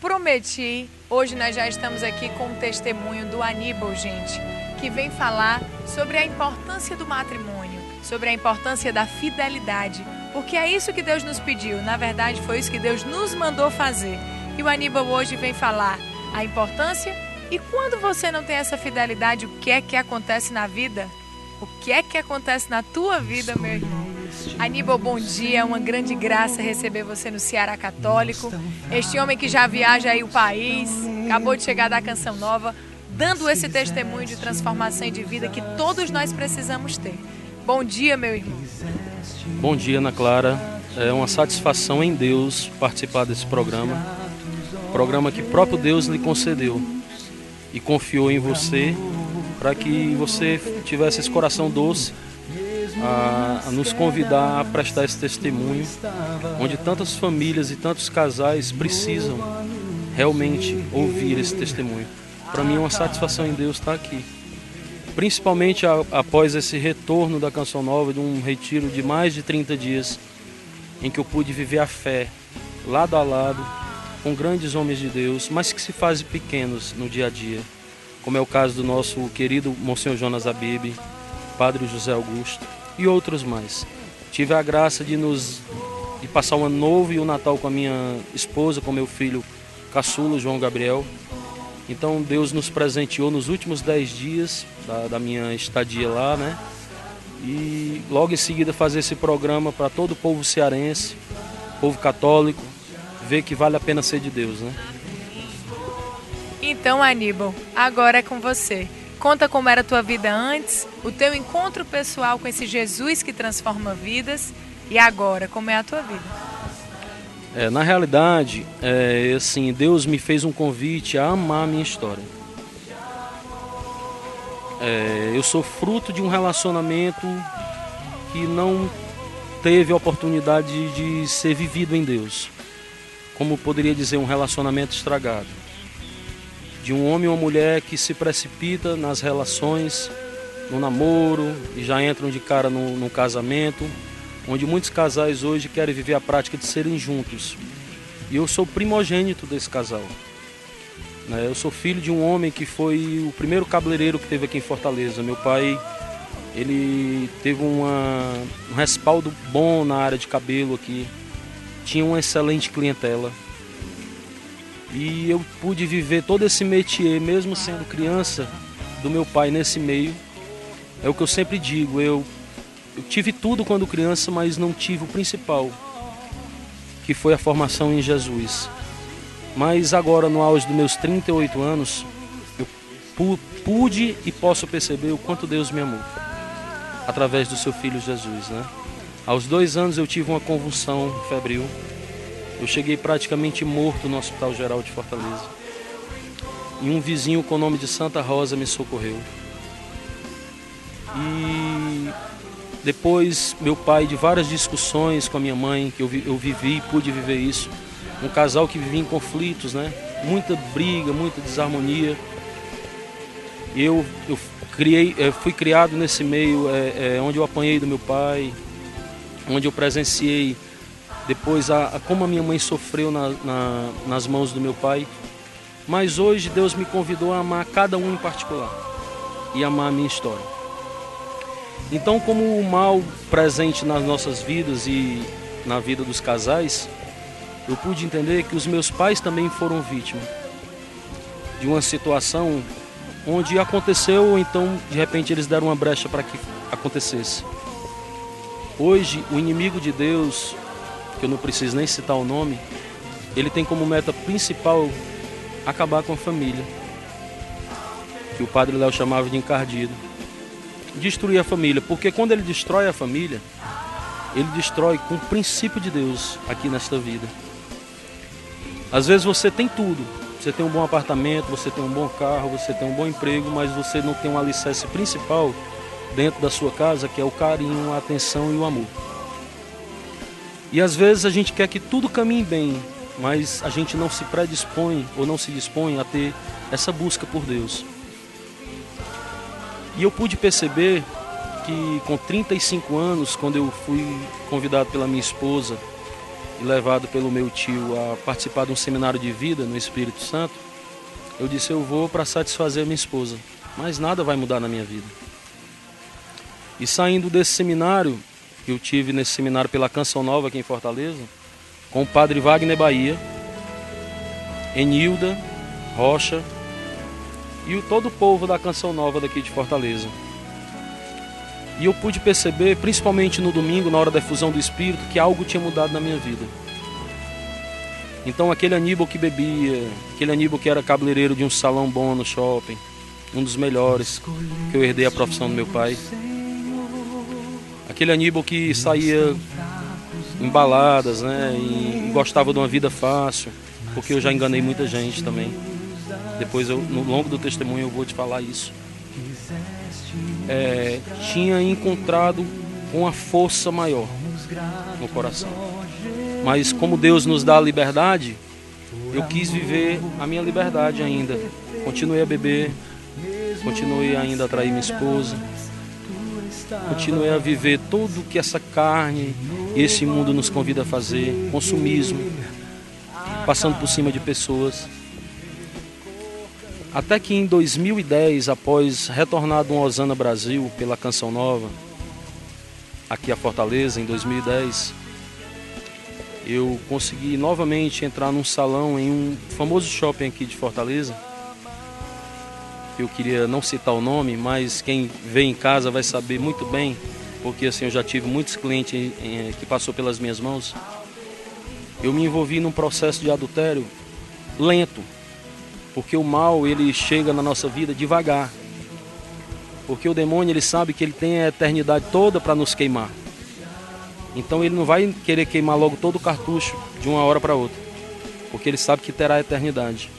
prometi, hoje nós já estamos aqui com o testemunho do Aníbal, gente, que vem falar sobre a importância do matrimônio, sobre a importância da fidelidade, porque é isso que Deus nos pediu, na verdade foi isso que Deus nos mandou fazer. E o Aníbal hoje vem falar a importância e quando você não tem essa fidelidade, o que é que acontece na vida? O que é que acontece na tua vida, meu irmão? Aníbal, bom dia, é uma grande graça receber você no Ceará Católico. Este homem que já viaja aí o país, acabou de chegar da Canção Nova, dando esse testemunho de transformação e de vida que todos nós precisamos ter. Bom dia, meu irmão. Bom dia, Ana Clara. É uma satisfação em Deus participar desse programa. Programa que próprio Deus lhe concedeu e confiou em você para que você tivesse esse coração doce a nos convidar a prestar esse testemunho, onde tantas famílias e tantos casais precisam realmente ouvir esse testemunho. Para mim é uma satisfação em Deus estar aqui, principalmente após esse retorno da Canção Nova, de um retiro de mais de 30 dias, em que eu pude viver a fé lado a lado com grandes homens de Deus, mas que se fazem pequenos no dia a dia, como é o caso do nosso querido Monsenhor Jonas Abib, Padre José Augusto e outros mais. Tive a graça de passar o ano novo e o Natal com a minha esposa, com meu filho caçula, João Gabriel. Então Deus nos presenteou nos últimos 10 dias da minha estadia lá, né? E logo em seguida fazer esse programa para todo o povo cearense, povo católico, ver que vale a pena ser de Deus, né? Então, Aníbal, agora é com você. Conta como era a tua vida antes, o teu encontro pessoal com esse Jesus que transforma vidas e agora, como é a tua vida? Na realidade, assim, Deus me fez um convite a amar a minha história. Eu sou fruto de um relacionamento que não teve a oportunidade de ser vivido em Deus. Como poderia dizer, um relacionamento estragado. De um homem ou uma mulher que se precipita nas relações, no namoro, e já entram de cara no casamento, onde muitos casais hoje querem viver a prática de serem juntos. E eu sou primogênito desse casal. Eu sou filho de um homem que foi o primeiro cabeleireiro que teve aqui em Fortaleza. Meu pai, ele teve um respaldo bom na área de cabelo aqui, tinha uma excelente clientela. E eu pude viver todo esse métier, mesmo sendo criança, do meu pai nesse meio. É o que eu sempre digo, eu tive tudo quando criança, mas não tive o principal, que foi a formação em Jesus. Mas agora, no auge dos meus 38 anos, eu pude e posso perceber o quanto Deus me amou, através do seu Filho Jesus, né? Aos 2 anos eu tive uma convulsão febril. Eu cheguei praticamente morto no Hospital Geral de Fortaleza. E um vizinho com o nome de Santa Rosa me socorreu. E depois, meu pai, de várias discussões com a minha mãe, que eu vivi e pude viver isso. Um casal que vivia em conflitos, né? Muita briga, muita desarmonia. Eu fui criado nesse meio onde eu apanhei do meu pai, onde eu presenciei depois como a minha mãe sofreu nas mãos do meu pai. Mas hoje Deus me convidou a amar cada um em particular e amar a minha história. Então, como o mal presente nas nossas vidas e na vida dos casais, eu pude entender que os meus pais também foram vítimas de uma situação onde aconteceu, ou então de repente eles deram uma brecha para que acontecesse. Hoje, o inimigo de Deus, que eu não preciso nem citar o nome, ele tem como meta principal acabar com a família, que o Padre Léo chamava de encardido. Destruir a família, porque quando ele destrói a família, ele destrói com o princípio de Deus aqui nesta vida. Às vezes você tem tudo, você tem um bom apartamento, você tem um bom carro, você tem um bom emprego, mas você não tem um alicerce principal dentro da sua casa, que é o carinho, a atenção e o amor. E às vezes a gente quer que tudo caminhe bem, mas a gente não se predispõe ou não se dispõe a ter essa busca por Deus. E eu pude perceber que com 35 anos, quando eu fui convidado pela minha esposa e levado pelo meu tio a participar de um seminário de vida no Espírito Santo, eu disse, eu vou para satisfazer minha esposa, mas nada vai mudar na minha vida. E saindo desse seminário, eu tive nesse seminário pela Canção Nova aqui em Fortaleza, com o padre Wagner Bahia, Enilda Rocha e todo o povo da Canção Nova daqui de Fortaleza. E eu pude perceber, principalmente no domingo, na hora da efusão do Espírito, que algo tinha mudado na minha vida. Então aquele Aníbal que bebia, aquele Aníbal que era cabeleireiro de um salão bom no shopping, um dos melhores, que eu herdei a profissão do meu pai. Aquele Aníbal que saía em baladas, né, e gostava de uma vida fácil, porque eu já enganei muita gente também. Depois, no longo do testemunho, eu vou te falar isso. Tinha encontrado uma força maior no coração. Mas como Deus nos dá a liberdade, eu quis viver a minha liberdade ainda. Continuei a beber, continuei ainda a trair minha esposa, continuei a viver tudo que essa carne e esse mundo nos convida a fazer, consumismo, passando por cima de pessoas. Até que em 2010, após retornar do Osana Brasil pela Canção Nova, aqui a Fortaleza, em 2010, eu consegui novamente entrar num salão em um famoso shopping aqui de Fortaleza. Eu queria não citar o nome, mas quem vê em casa vai saber muito bem, porque assim, eu já tive muitos clientes que passou pelas minhas mãos. Eu me envolvi num processo de adultério lento, porque o mal ele chega na nossa vida devagar. Porque o demônio ele sabe que ele tem a eternidade toda para nos queimar. Então ele não vai querer queimar logo todo o cartucho de uma hora para outra, porque ele sabe que terá a eternidade.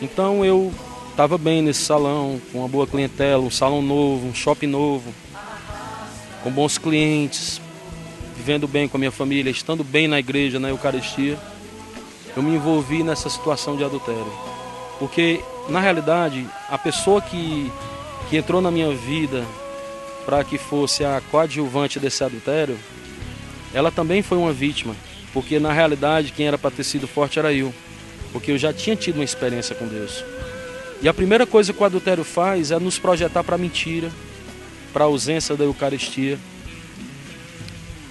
Então eu estava bem nesse salão, com uma boa clientela, um salão novo, um shopping novo, com bons clientes, vivendo bem com a minha família, estando bem na igreja, na Eucaristia. Eu me envolvi nessa situação de adultério. Porque, na realidade, a pessoa que entrou na minha vida para que fosse a coadjuvante desse adultério, ela também foi uma vítima. Porque, na realidade, quem era para ter sido forte era eu. Porque eu já tinha tido uma experiência com Deus. E a primeira coisa que o adultério faz é nos projetar para a mentira, para a ausência da Eucaristia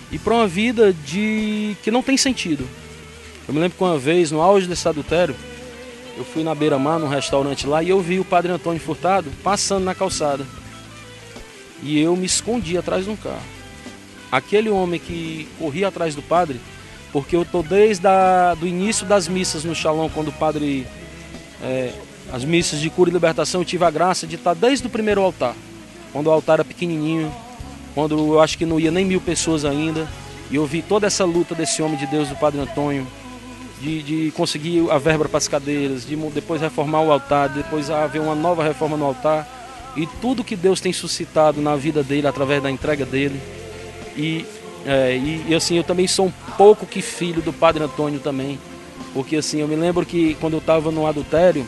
e para uma vida que não tem sentido. Eu me lembro que uma vez, no auge desse adultério, eu fui na beira-mar, num restaurante lá, e eu vi o Padre Antônio Furtado passando na calçada. E eu me escondi atrás de um carro. Aquele homem que corria atrás do padre, porque eu estou desde do início das missas no Shalom, quando o padre... as missas de cura e libertação, eu tive a graça de estar desde o primeiro altar. Quando o altar era pequenininho, quando eu acho que não ia nem 1000 pessoas ainda. E eu vi toda essa luta desse homem de Deus, do Padre Antônio, de conseguir a verba para as cadeiras, de depois reformar o altar, depois haver uma nova reforma no altar. E tudo que Deus tem suscitado na vida dele, através da entrega dele. E assim, eu também sou um pouco que filho do Padre Antônio também. Porque assim, eu me lembro que quando eu estava no adultério,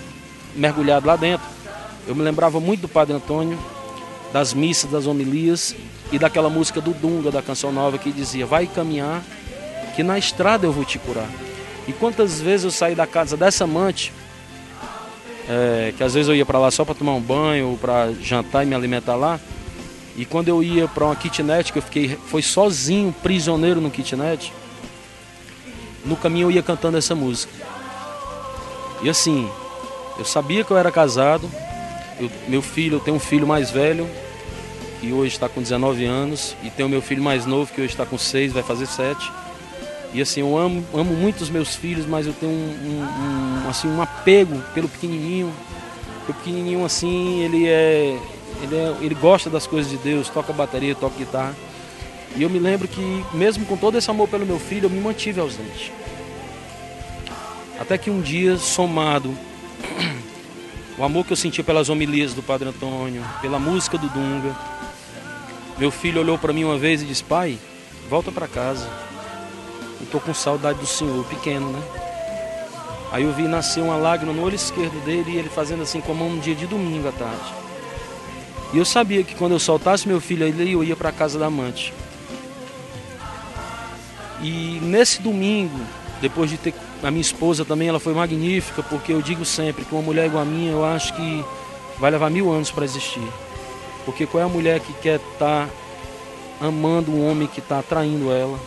mergulhado lá dentro, eu me lembrava muito do Padre Antônio, das missas, das homilias e daquela música do Dunga, da Canção Nova, que dizia: vai caminhar, que na estrada eu vou te curar. E quantas vezes eu saí da casa dessa amante, que às vezes eu ia para lá só para tomar um banho ou para jantar e me alimentar lá, e quando eu ia para uma kitnet, que foi sozinho, prisioneiro no kitnet, no caminho eu ia cantando essa música. E assim, eu sabia que eu era casado, eu tenho um filho mais velho, que hoje está com 19 anos, e tenho meu filho mais novo, que hoje está com 6, vai fazer 7. E assim, eu amo muito os meus filhos, mas eu tenho um apego pelo pequenininho. O pequenininho, assim, ele gosta das coisas de Deus, toca bateria, toca guitarra. E eu me lembro que, mesmo com todo esse amor pelo meu filho, eu me mantive ausente. Até que um dia, somado o amor que eu senti pelas homilias do Padre Antônio, pela música do Dunga, meu filho olhou para mim uma vez e disse: pai, volta para casa, eu tô com saudade do senhor, pequeno, né? Aí eu vi nascer uma lágrima no olho esquerdo dele, e ele fazendo assim com a mão, num dia de domingo à tarde. E eu sabia que quando eu soltasse meu filho ali, eu ia para a casa da amante. E nesse domingo, depois de ter a minha esposa também, ela foi magnífica, porque eu digo sempre que uma mulher igual a minha, eu acho que vai levar 1000 anos para existir. Porque qual é a mulher que quer estar amando um homem que está traindo ela?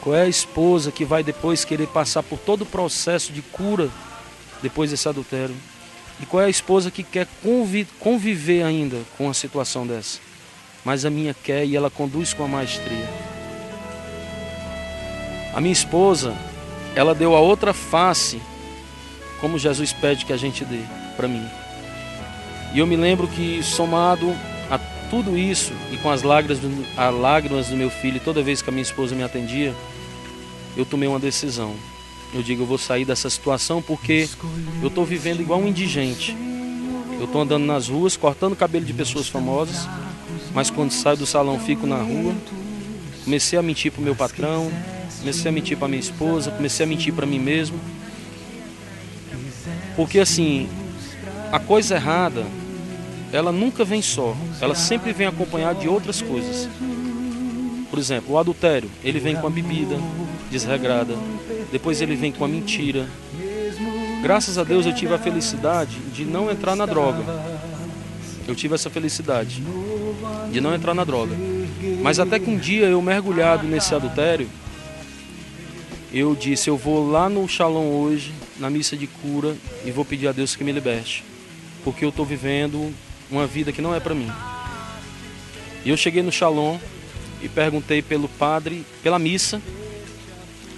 Qual é a esposa que vai depois querer passar por todo o processo de cura depois desse adultério? E qual é a esposa que quer conviver ainda com uma situação dessa? Mas a minha quer, e ela conduz com a maestria. A minha esposa, ela deu a outra face, como Jesus pede que a gente dê para mim. E eu me lembro que, somado a tudo isso, e com as lágrimas do meu filho, toda vez que a minha esposa me atendia, eu tomei uma decisão. Eu digo, eu vou sair dessa situação porque eu estou vivendo igual um indigente. Eu estou andando nas ruas, cortando o cabelo de pessoas famosas, mas quando saio do salão fico na rua. Comecei a mentir para o meu patrão, comecei a mentir para minha esposa, comecei a mentir para mim mesmo. Porque assim, a coisa errada, ela nunca vem só, ela sempre vem acompanhada de outras coisas. Por exemplo, o adultério, ele vem com a bebida desregrada, depois ele vem com a mentira. Graças a Deus eu tive a felicidade de não entrar na droga. Eu tive essa felicidade de não entrar na droga. Mas até que um dia eu, mergulhado nesse adultério, eu disse, eu vou lá no Shalom hoje, na missa de cura, e vou pedir a Deus que me liberte. Porque eu estou vivendo uma vida que não é para mim. E eu cheguei no Shalom e perguntei pelo padre, pela missa.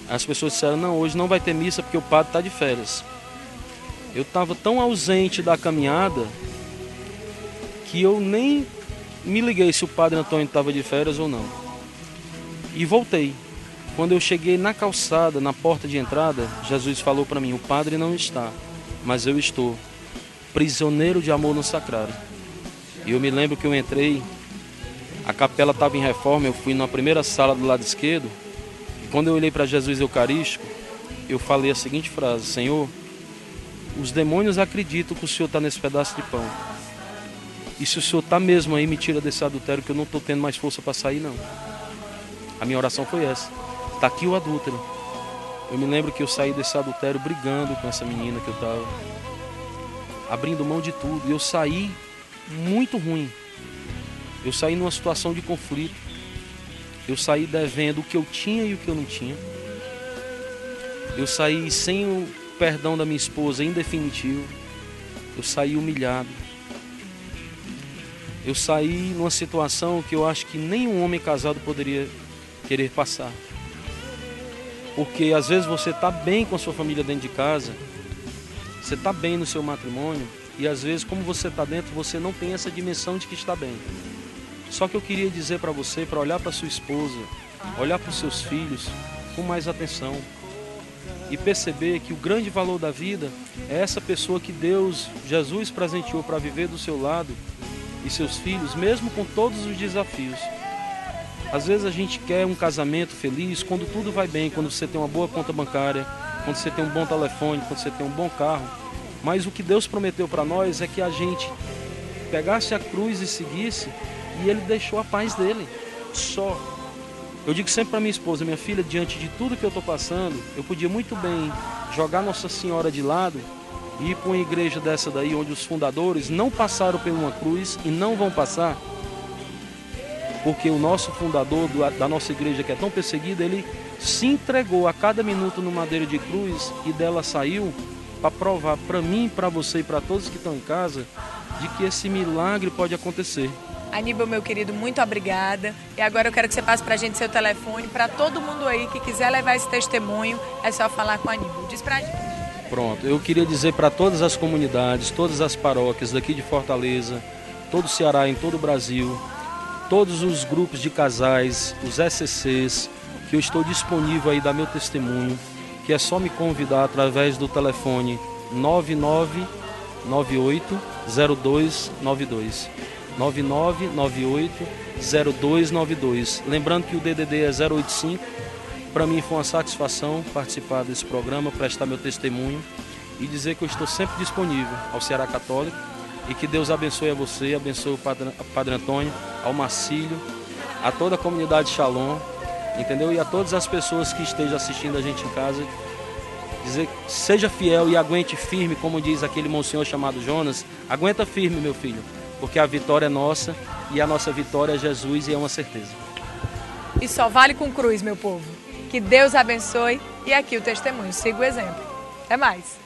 As pessoas disseram, não, hoje não vai ter missa porque o padre está de férias. Eu estava tão ausente da caminhada que eu nem me liguei se o padre Antônio estava de férias ou não. E voltei. Quando eu cheguei na calçada, na porta de entrada, Jesus falou para mim, o padre não está, mas eu estou, prisioneiro de amor no sacrário. E eu me lembro que eu entrei, a capela estava em reforma, eu fui na primeira sala do lado esquerdo, e quando eu olhei para Jesus Eucarístico, eu falei a seguinte frase, Senhor, os demônios acreditam que o Senhor está nesse pedaço de pão. E se o Senhor está mesmo aí, me tira desse adultério, que eu não estou tendo mais força para sair, não. A minha oração foi essa. Está aqui o adúltero. Eu me lembro que eu saí desse adultério brigando com essa menina que eu estava, abrindo mão de tudo. E eu saí muito ruim. Eu saí numa situação de conflito. Eu saí devendo o que eu tinha e o que eu não tinha. Eu saí sem o perdão da minha esposa em definitivo. Eu saí humilhado. Eu saí numa situação que eu acho que nenhum homem casado poderia querer passar. Porque às vezes você está bem com a sua família dentro de casa, você está bem no seu matrimônio, e às vezes como você está dentro, você não tem essa dimensão de que está bem. Só que eu queria dizer para você, para olhar para sua esposa, olhar para os seus filhos com mais atenção e perceber que o grande valor da vida é essa pessoa que Deus, Jesus, presenteou para viver do seu lado e seus filhos, mesmo com todos os desafios. Às vezes a gente quer um casamento feliz quando tudo vai bem, quando você tem uma boa conta bancária, quando você tem um bom telefone, quando você tem um bom carro. Mas o que Deus prometeu para nós é que a gente pegasse a cruz e seguisse, e Ele deixou a paz dele, só. Eu digo sempre para minha esposa, minha filha, diante de tudo que eu estou passando, eu podia muito bem jogar Nossa Senhora de lado e ir para uma igreja dessa daí, onde os fundadores não passaram por uma cruz e não vão passar, porque o nosso fundador da nossa igreja, que é tão perseguida, ele se entregou a cada minuto no madeira de cruz e dela saiu para provar para mim, para você e para todos que estão em casa, de que esse milagre pode acontecer. Aníbal, meu querido, muito obrigada. E agora eu quero que você passe para a gente seu telefone, para todo mundo aí que quiser levar esse testemunho, é só falar com o Aníbal. Diz para a gente. Pronto, eu queria dizer para todas as comunidades, todas as paróquias daqui de Fortaleza, todo o Ceará, em todo o Brasil, todos os grupos de casais, os SCCs, que eu estou disponível aí dar meu testemunho, que é só me convidar através do telefone 9998-0292. 9998-0292. Lembrando que o DDD é 085. Para mim foi uma satisfação participar desse programa, prestar meu testemunho e dizer que eu estou sempre disponível ao Ceará Católico e que Deus abençoe a você, abençoe o Padre Antônio, ao Marcílio, a toda a comunidade Shalom entendeu? E a todas as pessoas que estejam assistindo a gente em casa, dizer, seja fiel e aguente firme, como diz aquele monsenhor chamado Jonas, aguenta firme, meu filho, porque a vitória é nossa e a nossa vitória é Jesus e é uma certeza. E só vale com cruz, meu povo. Que Deus abençoe e aqui o testemunho. Siga o exemplo. Até mais.